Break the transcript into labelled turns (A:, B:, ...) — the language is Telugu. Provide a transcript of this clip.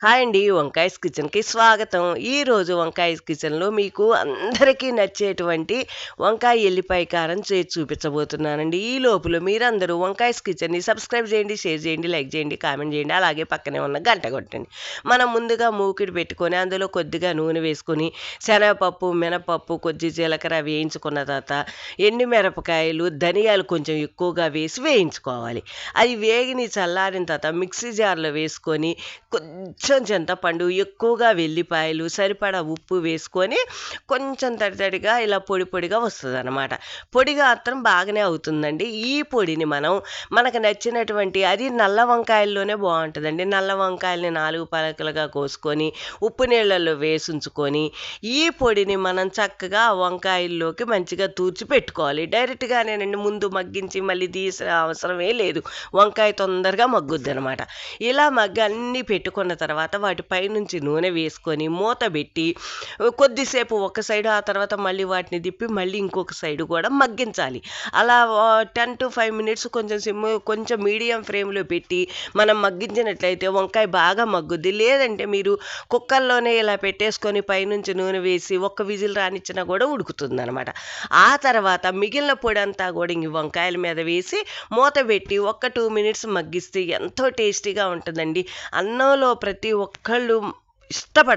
A: హాయ్ అండి, వంకాయస్ కిచెన్కి స్వాగతం. ఈరోజు వంకాయ కిచెన్లో మీకు అందరికీ నచ్చేటువంటి వంకాయ ఎల్లిపాయ కారం చేసి చూపించబోతున్నానండి. ఈ లోపల మీరందరూ వంకాయస్ కిచెన్ని సబ్స్క్రైబ్ చేయండి, షేర్ చేయండి, లైక్ చేయండి, కామెంట్ చేయండి, అలాగే పక్కనే ఉన్న గంట కొట్టండి. మనం ముందుగా మూకిడి పెట్టుకొని అందులో కొద్దిగా నూనె వేసుకొని శనగపప్పు, మినపప్పు, కొద్ది జీలకర్ర వేయించుకున్న తర్వాత ఎండు మిరపకాయలు, ధనియాలు కొంచెం ఎక్కువగా వేసి వేయించుకోవాలి. అవి వేగిని చల్లారిన తర్వాత మిక్సీ జార్లో వేసుకొని కొంచెం చింతపండు, ఎక్కువగా వెల్లిపాయలు, సరిపడా ఉప్పు వేసుకొని కొంచెం తడితడిగా ఇలా పొడి పొడిగా వస్తుంది అనమాట. పొడిగా మాత్రం బాగానే అవుతుందండి. ఈ పొడిని మనకు నచ్చినటువంటి అది నల్ల వంకాయల్లోనే బాగుంటుందండి. నల్ల వంకాయల్ని 4 పలకలుగా కోసుకొని ఉప్పు నీళ్ళల్లో వేసుంచుకొని ఈ పొడిని మనం చక్కగా వంకాయల్లోకి మంచిగా తూర్చి పెట్టుకోవాలి. డైరెక్ట్గానేనండి, ముందు మగ్గించి మళ్ళీ తీసే అవసరమే లేదు. వంకాయ తొందరగా మగ్గుద్ది అనమాట. ఇలా అన్నీ పెట్టుకున్న తర్వాత వాటిపై నుంచి నూనె వేసుకొని మూత పెట్టి కొద్దిసేపు ఒక సైడు, ఆ తర్వాత మళ్ళీ వాటిని తిప్పి మళ్ళీ ఇంకొక సైడు కూడా మగ్గించాలి. అలా 10 to 5 minutes కొంచెం మీడియం ఫ్లేమ్లో పెట్టి మనం మగ్గించినట్లయితే వంకాయ బాగా మగ్గుద్ది. లేదంటే మీరు కుక్కర్లోనే ఇలా పెట్టేసుకొని పైనుంచి నూనె వేసి ఒక్క విజిల్ రానిచ్చినా కూడా ఉడుకుతుంది అనమాట. ఆ తర్వాత మిగిలిన పొడి అంతా కూడా ఇంక వంకాయల మీద వేసి మూత పెట్టి 2 minutes మగ్గిస్తే ఎంతో టేస్టీగా ఉంటుందండి. అన్నంలో ప్రతి ఒక్కళ్ళు ఇష్టపడతారు.